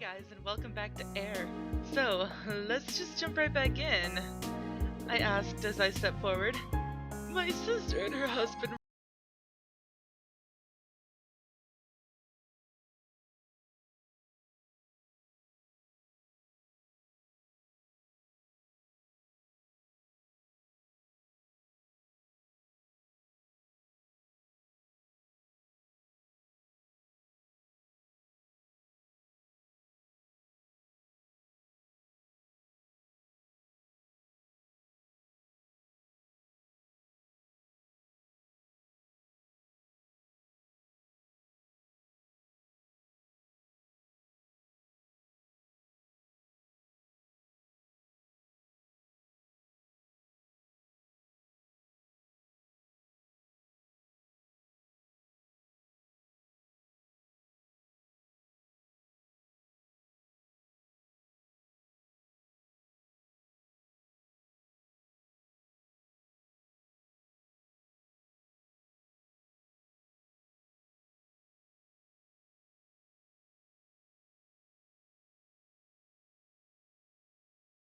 guys, and welcome back to Air. So, let's just jump right back in. I asked as I stepped forward. My sister and her husband.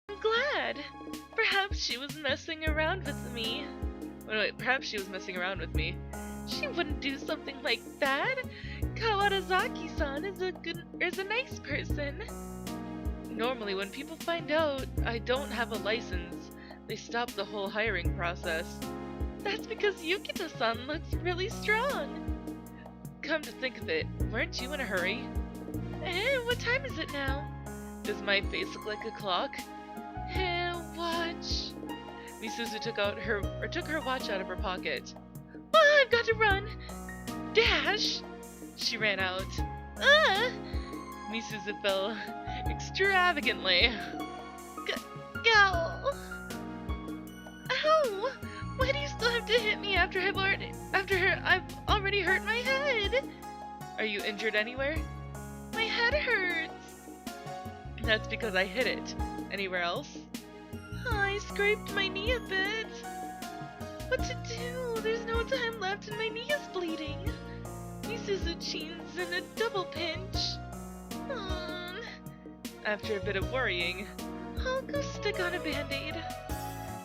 I'm glad. Perhaps she was messing around with me. Wait, perhaps she was messing around with me. She wouldn't do something like that. Kawarazaki-san is a nice person. Normally, when people find out I don't have a license, they stop the whole hiring process. That's because Yukito-san looks really strong. Come to think of it, weren't you in a hurry? What time is it now? Does my face look like a clock? Watch. Misuzu took her watch out of her pocket. I've got to run! Dash! She ran out. Misuzu fell extravagantly. Go! Ow! Why do you still have to hit me after I've already hurt my head? Are you injured anywhere? My head hurts. That's because I hit it. Anywhere else? I scraped my knee a bit. What to do? There's no time left and my knee is bleeding. MISUZU'S in a double pinch. After a bit of worrying, I'll go stick on a band-aid.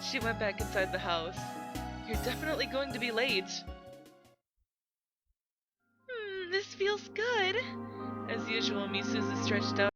She went back inside the house. You're definitely going to be late. This feels good. As usual, MISUZU stretched out.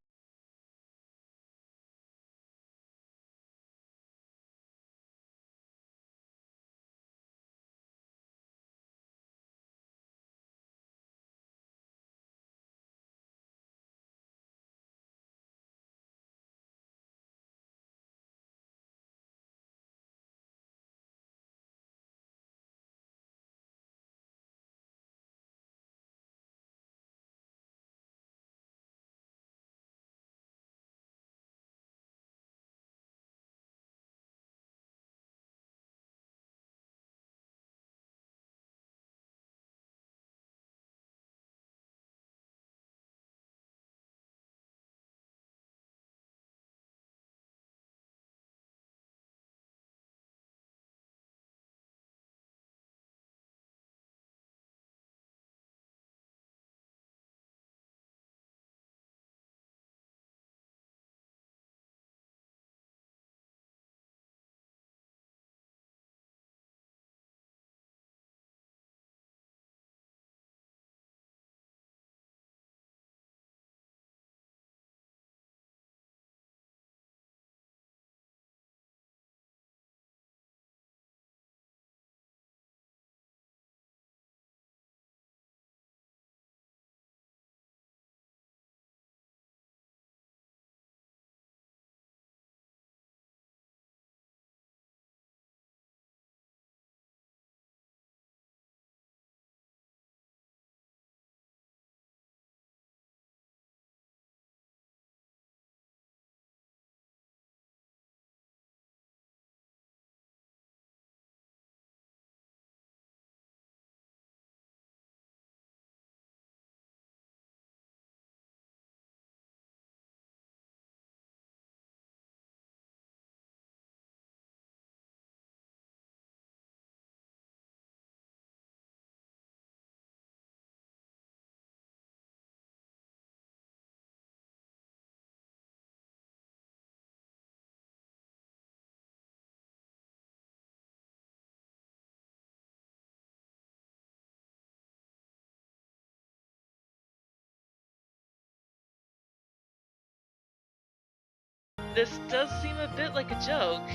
This does seem a bit like a joke,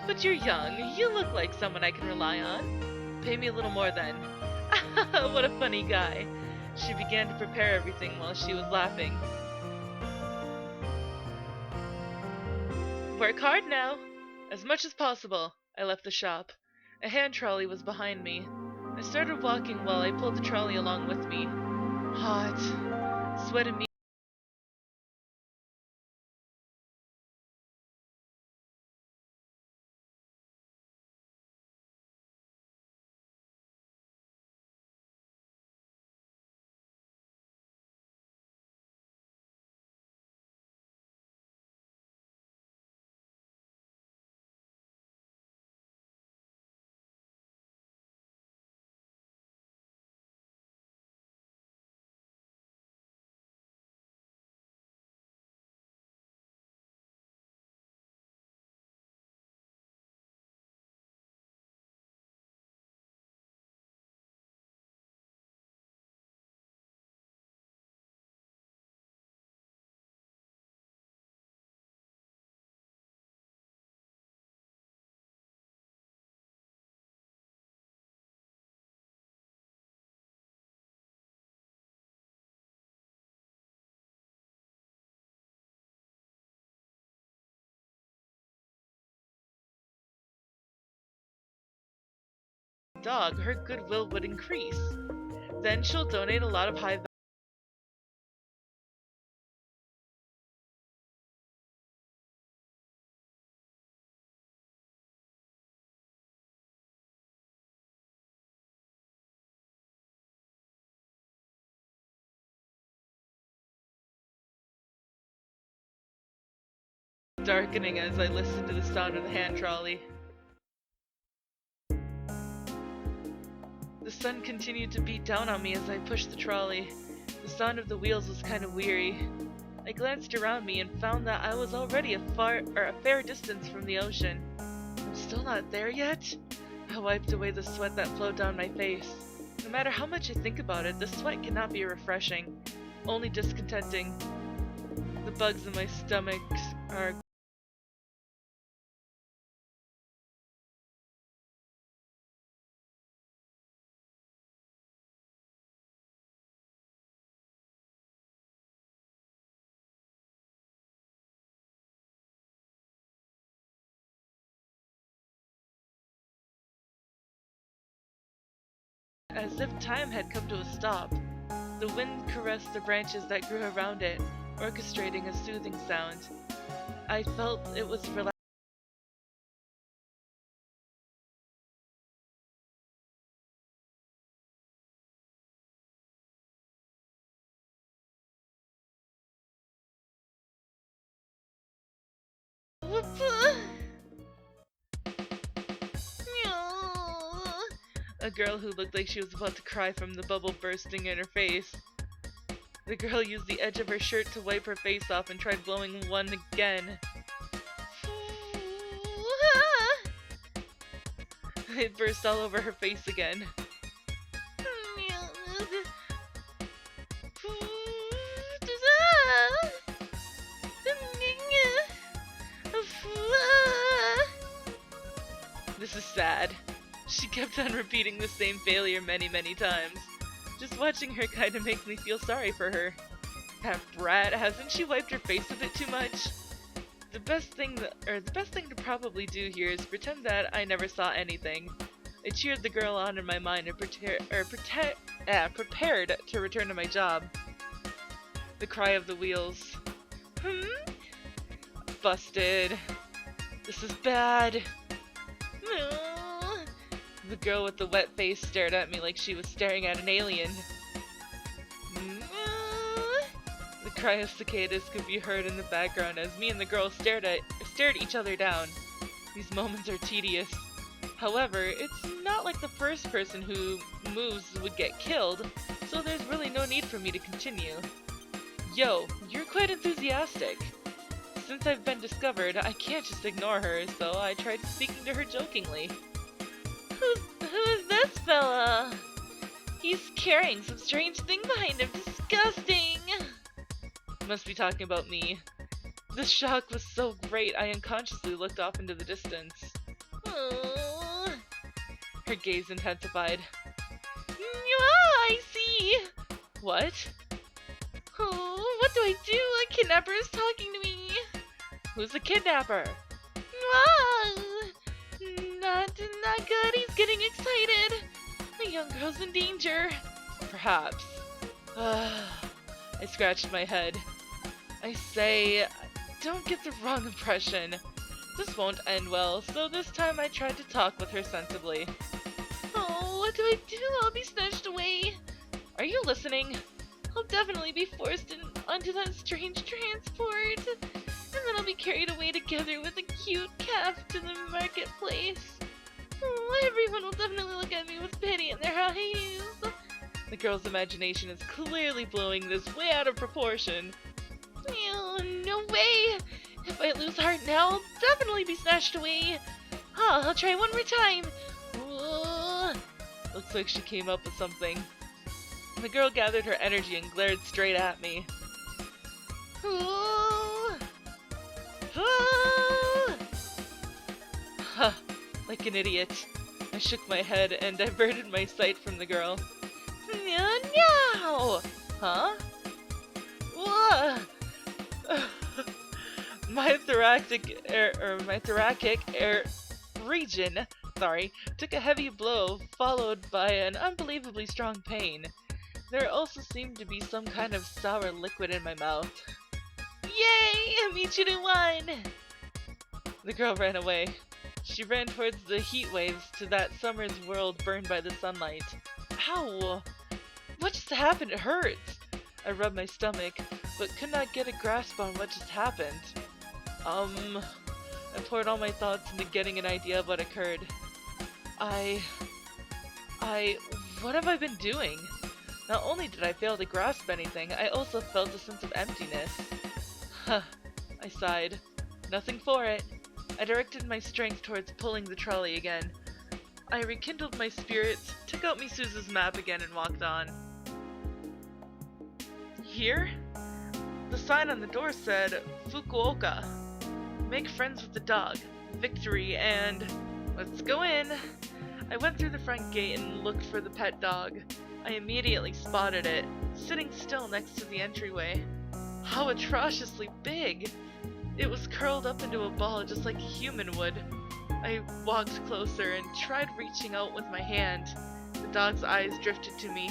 but you're young. You look like someone I can rely on. Pay me a little more then. What a funny guy. She began to prepare everything while she was laughing. Work hard now. As much as possible. I left the shop. A hand trolley was behind me. I started walking while I pulled the trolley along with me. Hot. Sweat immediately. Dog, her goodwill would increase. Then she'll donate a lot of high darkening as I listened to the sound of the hand trolley. The sun continued to beat down on me as I pushed the trolley. The sound of the wheels was kind of weary. I glanced around me and found that I was already a fair distance from the ocean. I'm still not there yet? I wiped away the sweat that flowed down my face. No matter how much I think about it, the sweat cannot be refreshing, only discontenting. The bugs in my stomach are as if time had come to a stop. The wind caressed the branches that grew around it, orchestrating a soothing sound. I felt it was relaxing. A girl who looked like she was about to cry from the bubble bursting in her face. The girl used the edge of her shirt to wipe her face off and tried blowing one again. It burst all over her face again. This is sad. She kept on repeating the same failure many times. Just watching her kinda makes me feel sorry for her. That brat, hasn't she wiped her face a bit too much? The best thing to probably do here is pretend that I never saw anything. I cheered the girl on in my mind and prepared to return to my job. The cry of the wheels. Busted. This is bad. The girl with the wet face stared at me like she was staring at an alien. The cry of cicadas could be heard in the background as me and the girl stared each other down. These moments are tedious. However, it's not like the first person who moves would get killed, so there's really no need for me to continue. Yo, you're quite enthusiastic. Since I've been discovered, I can't just ignore her, so I tried speaking to her jokingly. Who is this fella? He's carrying some strange thing behind him. Disgusting! Must be talking about me. The shock was so great I unconsciously looked off into the distance. Oh. Her gaze intensified. Ah, I see! What? Oh, what do I do? A kidnapper is talking to me! Who's the kidnapper? Ah! Not good, he's getting excited! The young girl's in danger! Perhaps. I scratched my head. I say, don't get the wrong impression. This won't end well, so this time I tried to talk with her sensibly. Oh, what do I do? I'll be snatched away. Are you listening? I'll definitely be forced onto that strange transport. And then I'll be carried away together with a cute calf to the marketplace. Oh, everyone will definitely look at me with pity in their eyes. The girl's imagination is clearly blowing this way out of proportion. Oh, no way! If I lose heart now, I'll definitely be snatched away. I'll try one more time. Looks like she came up with something. The girl gathered her energy and glared straight at me. Like an idiot. I shook my head and diverted my sight from the girl. No! Huh? My thoracic region, took a heavy blow followed by an unbelievably strong pain. There also seemed to be some kind of sour liquid in my mouth. Yay! MISUZU'S won! The girl ran away. She ran towards the heat waves to that summer's world burned by the sunlight. Ow! What just happened? It hurts! I rubbed my stomach, but could not get a grasp on what just happened. I poured all my thoughts into getting an idea of what occurred. What have I been doing? Not only did I fail to grasp anything, I also felt a sense of emptiness. I sighed. Nothing for it. I directed my strength towards pulling the trolley again. I rekindled my spirits, took out MISUZU'S map again and walked on. Here? The sign on the door said, Fukuoka. Make friends with the dog. Victory and... Let's go in. I went through the front gate and looked for the pet dog. I immediately spotted it, sitting still next to the entryway. How atrociously big! It was curled up into a ball just like a human would. I walked closer and tried reaching out with my hand. The dog's eyes drifted to me.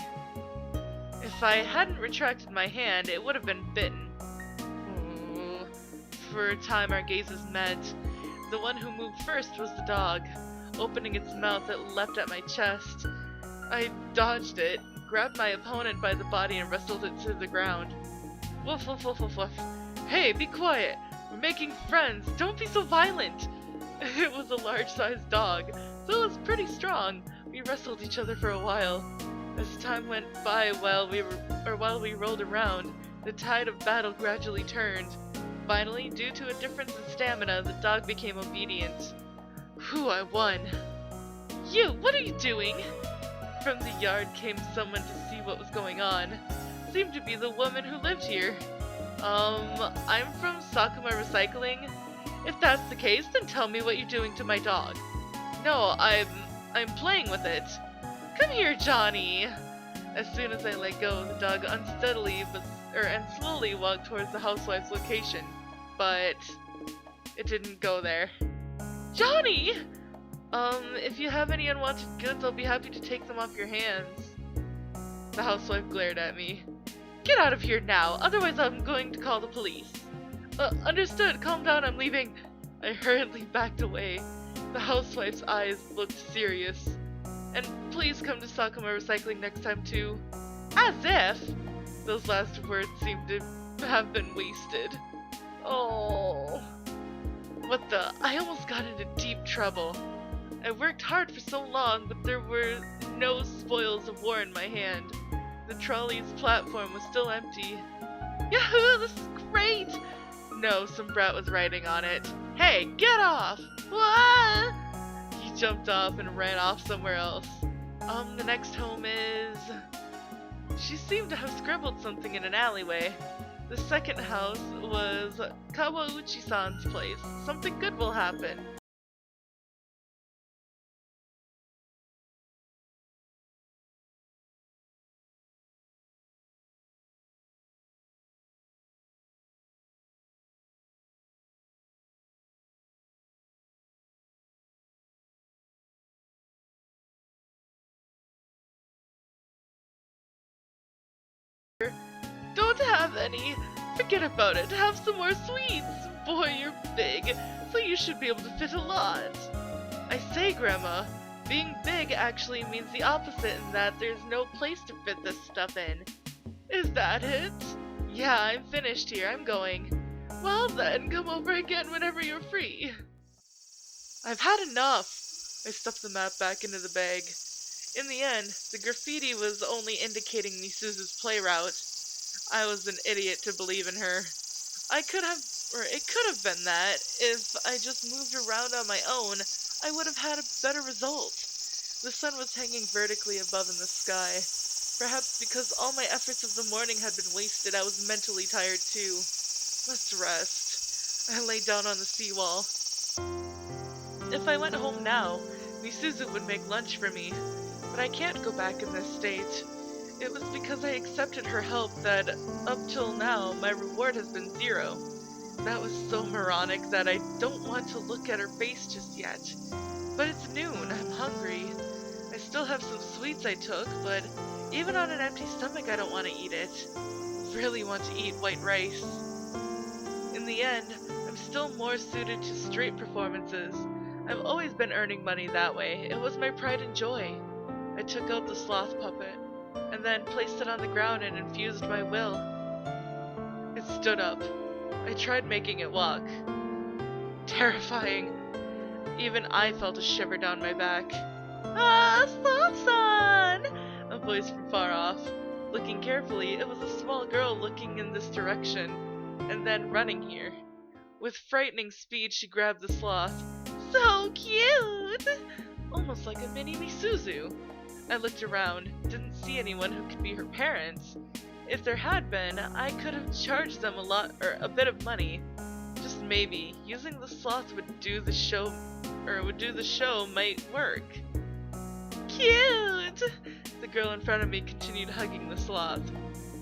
If I hadn't retracted my hand, it would have been bitten. For a time our gazes met. The one who moved first was the dog. Opening its mouth, it leapt at my chest. I dodged it, grabbed my opponent by the body and wrestled it to the ground. Woof woof woof woof woof. Hey, be quiet! We're making friends! Don't be so violent! It was a large-sized dog, so it was pretty strong. We wrestled each other for a while. As time went by while we rolled around, the tide of battle gradually turned. Finally, due to a difference in stamina, the dog became obedient. Whew, I won. You, what are you doing? From the yard came someone to see what was going on. Seemed to be the woman who lived here. I'm from Sakuma Recycling. If that's the case, then tell me what you're doing to my dog. No, I'm playing with it. Come here, Johnny. As soon as I let go, the dog unsteadily and slowly walked towards the housewife's location. But it didn't go there. Johnny! If you have any unwanted goods, I'll be happy to take them off your hands. The housewife glared at me. Get out of here now, otherwise I'm going to call the police. Understood, calm down, I'm leaving. I hurriedly backed away. The housewife's eyes looked serious. And please come to Sakuma Recycling next time too. As if! Those last words seemed to have been wasted. Oh. What the? I almost got into deep trouble. I worked hard for so long, but there were no spoils of war in my hand. The trolley's platform was still empty. Yahoo! This is great! No, some brat was riding on it. Hey, get off! What? He jumped off and ran off somewhere else. The next home is... She seemed to have scribbled something in an alleyway. The second house was Kawauchi-san's place. Something good will happen. Don't have any. Forget about it. Have some more sweets. Boy, you're big, so you should be able to fit a lot. I say, Grandma, being big actually means the opposite in that there's no place to fit this stuff in. Is that it? Yeah, I'm finished here. I'm going. Well then, come over again whenever you're free. I've had enough. I stuffed the map back into the bag. In the end, the graffiti was only indicating MISUZU'S play route. I was an idiot to believe in her. It could have been that. If I just moved around on my own, I would have had a better result. The sun was hanging vertically above in the sky. Perhaps because all my efforts of the morning had been wasted, I was mentally tired too. Must rest. I lay down on the seawall. If I went home now, MISUZU would make lunch for me. But I can't go back in this state. It was because I accepted her help that, up till now, my reward has been 0. That was so moronic that I don't want to look at her face just yet. But it's noon, I'm hungry. I still have some sweets I took, but even on an empty stomach I don't want to eat it. I really want to eat white rice. In the end, I'm still more suited to straight performances. I've always been earning money that way. It was my pride and joy. I took out the sloth puppet, and then placed it on the ground and infused my will. It stood up. I tried making it walk. Terrifying. Even I felt a shiver down my back. Ah, Sloth-san! A voice from far off. Looking carefully, it was a small girl looking in this direction, and then running here. With frightening speed, she grabbed the sloth. So cute! Almost like a mini MISUZU. I looked around, didn't see anyone who could be her parents. If there had been, I could have charged them a bit of money. Just maybe, using the sloth would do the show might work. Cute! The girl in front of me continued hugging the sloth.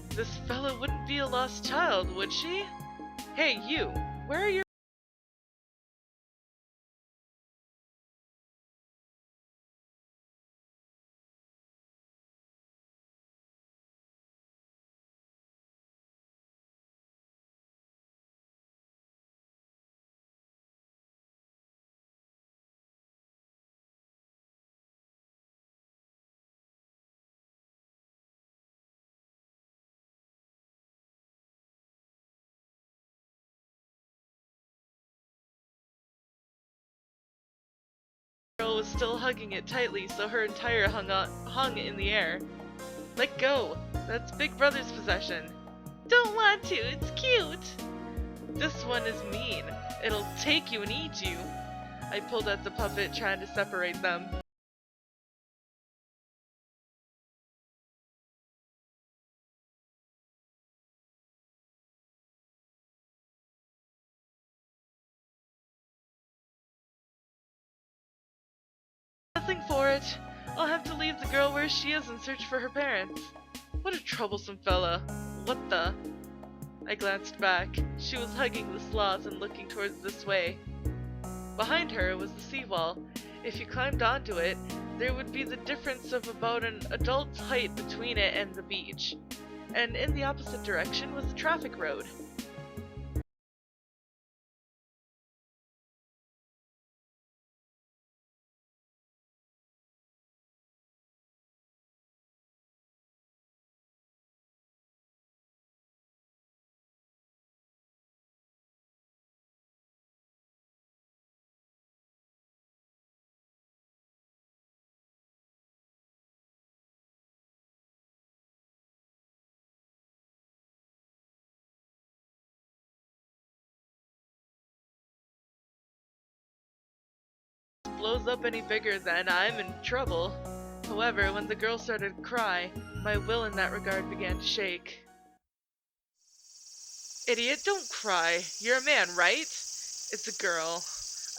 This fella wouldn't be a lost child, would she? Hey, you, where are your— girl was still hugging it tightly so her entire hung in the air. Let go! That's Big Brother's possession. Don't want to, it's cute! This one is mean. It'll take you and eat you. I pulled at the puppet, trying to separate them. Nothing for it. I'll have to leave the girl where she is and search for her parents. What a troublesome fella. What the— I glanced back. She was hugging the sloth and looking towards this way. Behind her was the seawall. If you climbed onto it, there would be the difference of about an adult's height between it and the beach. And in the opposite direction was the traffic road. Blows up any bigger, then I'm in trouble. However, when the girl started to cry, my will in that regard began to shake. Idiot, don't cry. You're a man, right? It's a girl.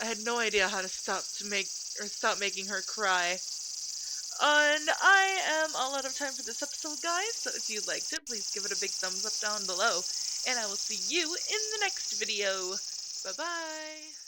I had no idea how to stop making her cry. And I am all out of time for this episode, guys, so if you liked it, please give it a big thumbs up down below. And I will see you in the next video. Bye-bye.